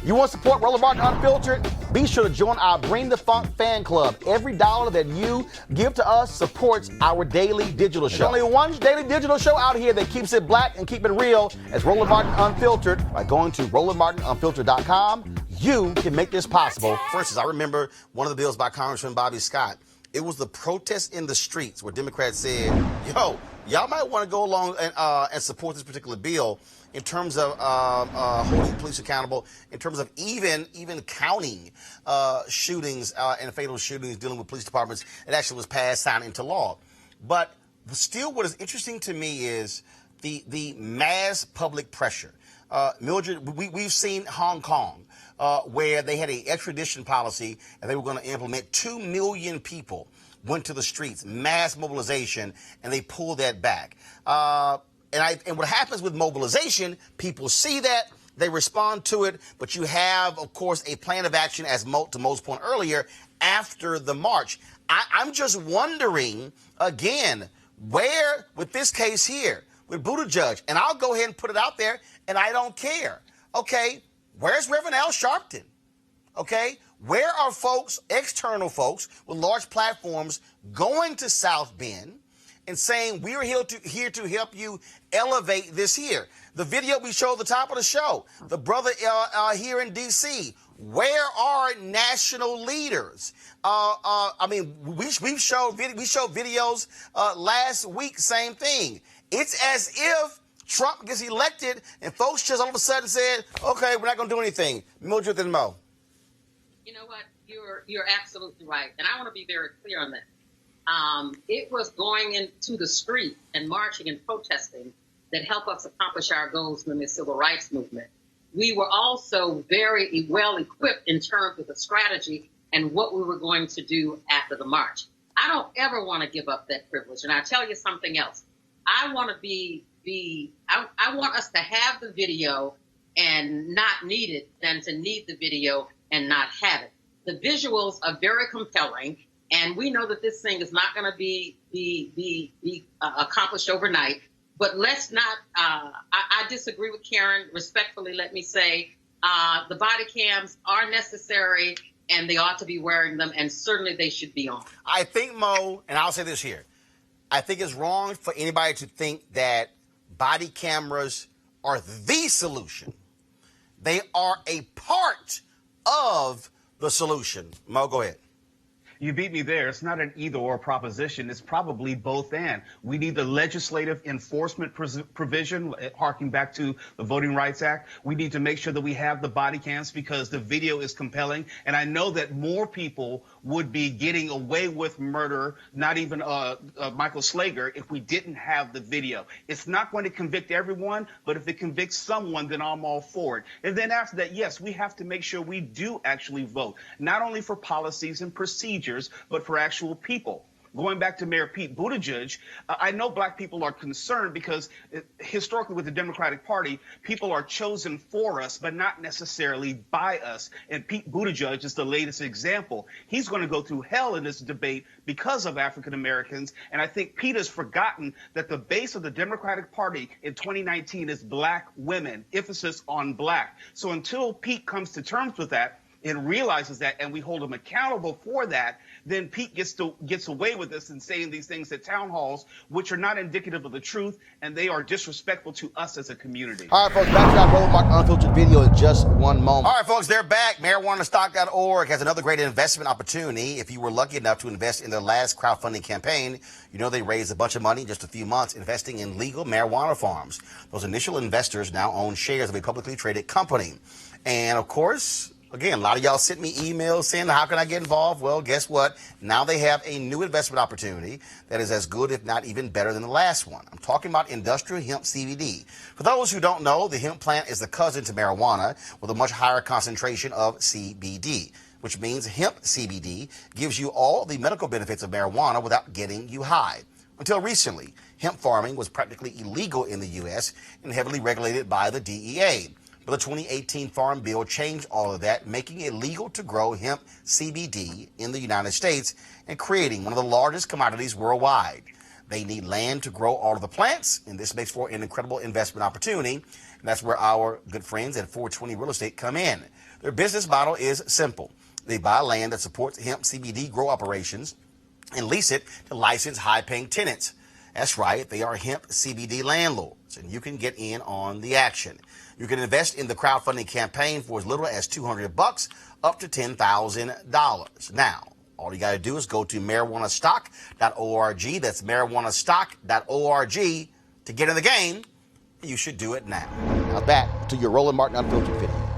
You want to support Roland Martin Unfiltered? Be sure to join our Bring the Funk fan club. Every dollar that you give to us supports our daily digital show. There's only one daily digital show out here that keeps it black and keep it real as Roland Martin Unfiltered. By going to RolandMartinUnfiltered.com, you can make this possible. For instance, I remember one of the bills by Congressman Bobby Scott. It was the protest in the streets where Democrats said, yo, y'all might want to go along and support this particular bill in terms of holding police accountable, in terms of even counting shootings and fatal shootings dealing with police departments. It actually was passed, signed into law. But still, what is interesting to me is the mass public pressure. Mildred, we've seen Hong Kong, where they had an extradition policy and they were going to implement 2 million people went to the streets, mass mobilization, and they pulled that back. And what happens with mobilization, people see that, they respond to it, but you have, of course, a plan of action, as to Mo's point earlier, after the march. I'm just wondering, again, where, with this case here, with Buttigieg, and I'll go ahead and put it out there, and I don't care. Okay, where's Reverend Al Sharpton? Okay, where are folks, external folks with large platforms going to South Bend and saying we're here to help you elevate this here? The video we showed at the top of the show, the brother here in D.C., where are national leaders? I mean, we showed videos last week, same thing. It's as if Trump gets elected and folks just all of a sudden said, okay, we're not going to do anything. Mildred and Mo. You know what? You're absolutely right. And I want to be very clear on that. It was going into the street and marching and protesting that helped us accomplish our goals in the civil rights movement. We were also very well equipped in terms of the strategy and what we were going to do after the march. I don't ever want to give up that privilege. And I'll tell you something else. I want to I want us to have the video and not need it than to need the video and not have it. The visuals are very compelling, and we know that this thing is not going to be accomplished overnight. But let's not. I disagree with Karen respectfully. Let me say the body cams are necessary, and they ought to be wearing them, and certainly they should be on. I think, Mo, and I'll say this here. I think it's wrong for anybody to think that body cameras are the solution. They are a part of the solution. Mo, go ahead. You beat me there. It's not an either-or proposition. It's probably both and. We need the legislative enforcement provision, harking back to the Voting Rights Act. We need to make sure that we have the body cams because the video is compelling. And I know that more people would be getting away with murder, not even Michael Slager, if we didn't have the video. It's not going to convict everyone, but if it convicts someone, then I'm all for it. And then after that, yes, we have to make sure we do actually vote, not only for policies and procedures, but for actual people. Going back to Mayor Pete Buttigieg, I know black people are concerned because historically with the Democratic Party, people are chosen for us, but not necessarily by us. And Pete Buttigieg is the latest example. He's going to go through hell in this debate because of African Americans. And I think Pete has forgotten that the base of the Democratic Party in 2019 is black women, emphasis on black. So until Pete comes to terms with that, and realizes that, and we hold him accountable for that, then Pete gets away with this and saying these things at town halls, which are not indicative of the truth, and they are disrespectful to us as a community. All right, folks, back to our Roland Martin Unfiltered video in just one moment. All right, folks, they're back. MarijuanaStock.org has another great investment opportunity. If you were lucky enough to invest in their last crowdfunding campaign, you know they raised a bunch of money in just a few months investing in legal marijuana farms. Those initial investors now own shares of a publicly traded company. And, of course, again, a lot of y'all sent me emails saying, how can I get involved? Well, guess what? Now they have a new investment opportunity that is as good, if not even better than the last one. I'm talking about industrial hemp CBD. For those who don't know, the hemp plant is the cousin to marijuana with a much higher concentration of CBD, which means hemp CBD gives you all the medical benefits of marijuana without getting you high. Until recently, hemp farming was practically illegal in the U.S. and heavily regulated by the DEA. But the 2018 Farm Bill changed all of that, making it legal to grow hemp CBD in the United States and creating one of the largest commodities worldwide. They need land to grow all of the plants, and this makes for an incredible investment opportunity. And that's where our good friends at 420 Real Estate come in. Their business model is simple. They buy land that supports hemp CBD grow operations and lease it to licensed high-paying tenants. That's right, they are hemp CBD landlords, and you can get in on the action. You can invest in the crowdfunding campaign for as little as $200 up to $10,000. Now, all you got to do is go to marijuanastock.org. That's marijuanastock.org to get in the game. You should do it now. Now back to your Roland Martin Unfiltered video.